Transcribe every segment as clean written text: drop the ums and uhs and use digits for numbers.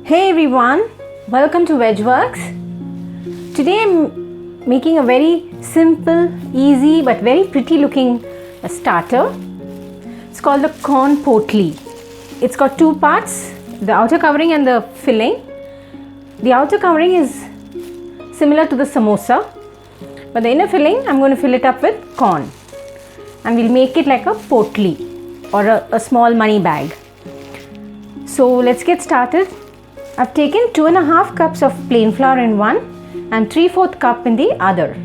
Hey everyone, welcome to Vegworks. Today I'm making a very simple, easy but very pretty looking starter. It's called the corn potli. It's got two parts, the outer covering and the filling. The outer covering is similar to the samosa, but the inner filling I'm going to fill it up with corn, and we'll make it like a potli or a small money bag. So let's get started. I've taken 2.5 cups of plain flour in one and 3/4 cup in the other.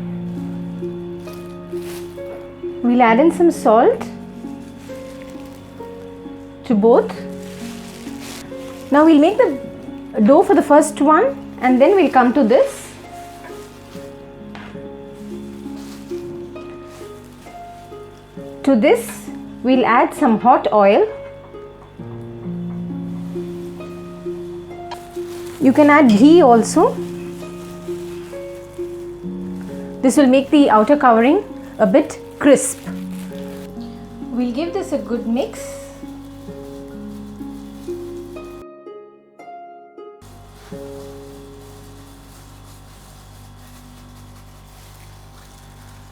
We'll add in some salt to both. Now we'll make the dough for the first one and then we'll come to this. To this we'll add some hot oil. You can add ghee also. This will make the outer covering a bit crisp. We'll give this a good mix.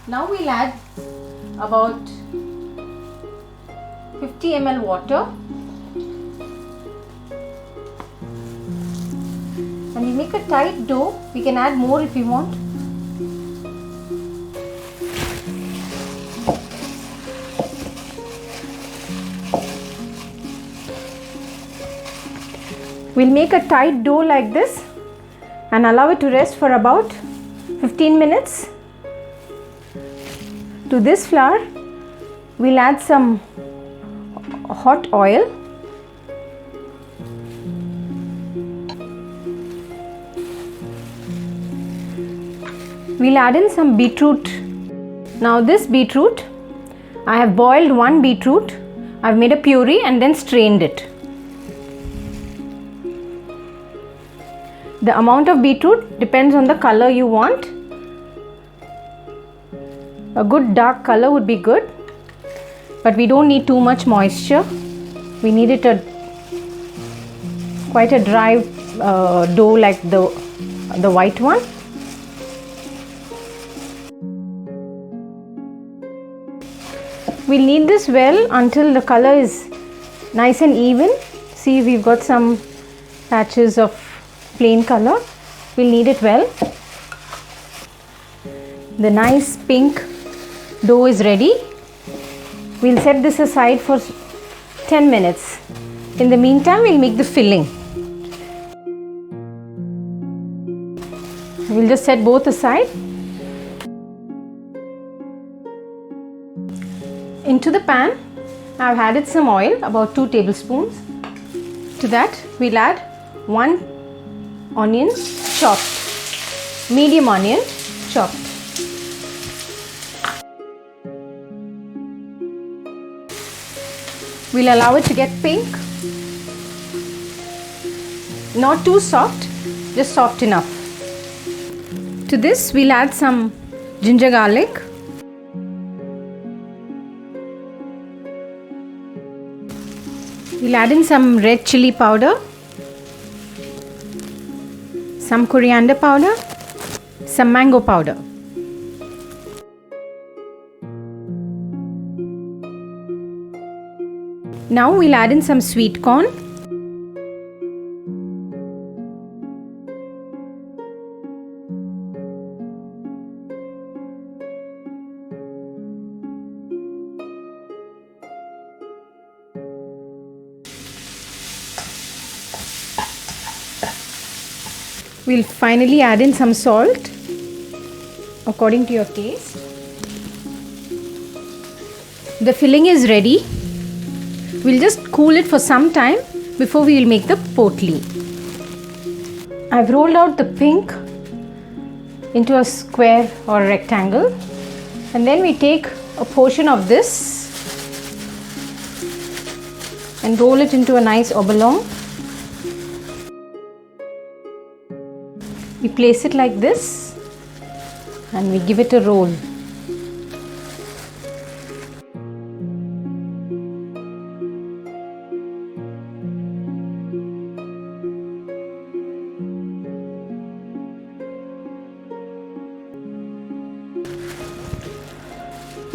Now we'll add about 50 ml water. And we make a tight dough. We can add more if you want. We'll make a tight dough like this and allow it to rest for about 15 minutes. To this flour, we'll add some hot oil. We'll add in some beetroot. Now this beetroot, I have boiled one beetroot. I've made a puree and then strained it. The amount of beetroot depends on the color you want. A good dark color would be good, but we don't need too much moisture. We need it quite a dry dough like the white one. We'll knead this well until the color is nice and even. See, we've got some patches of plain color. We'll knead it well. The nice pink dough is ready. We'll set this aside for 10 minutes. In the meantime, we'll make the filling. We'll just set both aside. Into the pan, I've added some oil, about 2 tablespoons. To that, we'll add 1 onion chopped, medium onion chopped. We'll allow it to get pink. Not too soft, just soft enough. To this, we'll add some ginger garlic. We'll add in some red chili powder, some coriander powder, some mango powder. Now we'll add in some sweet corn. We'll finally add in some salt according to your taste. The filling is ready. We'll just cool it for some time before we will make the potli. I've rolled out the pink into a square or rectangle, and then we take a portion of this and roll it into a nice oblong. We place it like this and we give it a roll.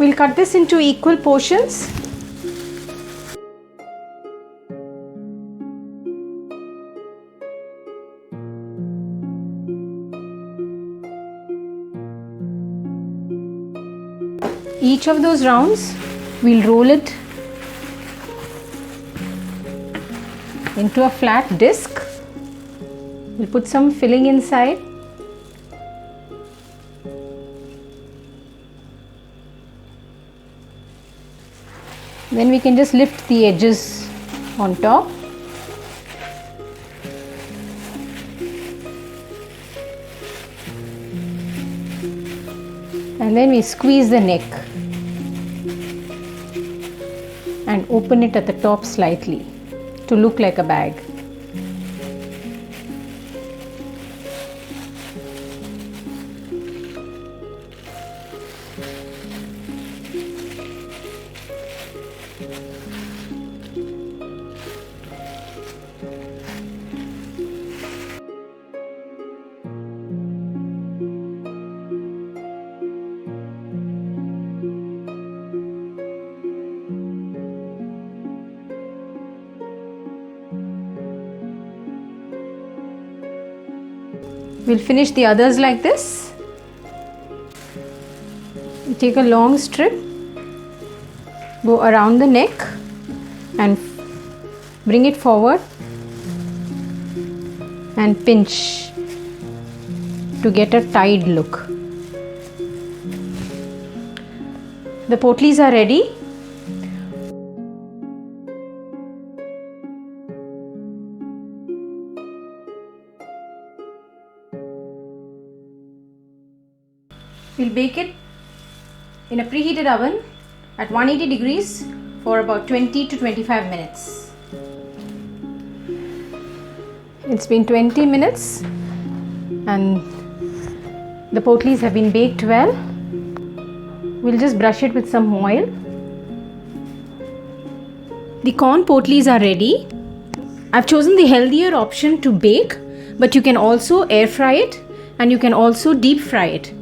We'll cut this into equal portions. Each of those rounds, we'll roll it into a flat disc. We'll put some filling inside. Then we can just lift the edges on top. And then we squeeze the neck and open it at the top slightly to look like a bag. We'll finish the others like this. You take a long strip, go around the neck and bring it forward and pinch to get a tied look. The potlis are ready. We'll bake it in a preheated oven at 180 degrees for about 20 to 25 minutes. It's been 20 minutes and the potlis have been baked well. We'll just brush it with some oil. The corn potlis are ready. I've chosen the healthier option to bake, but you can also air fry it and you can also deep fry it.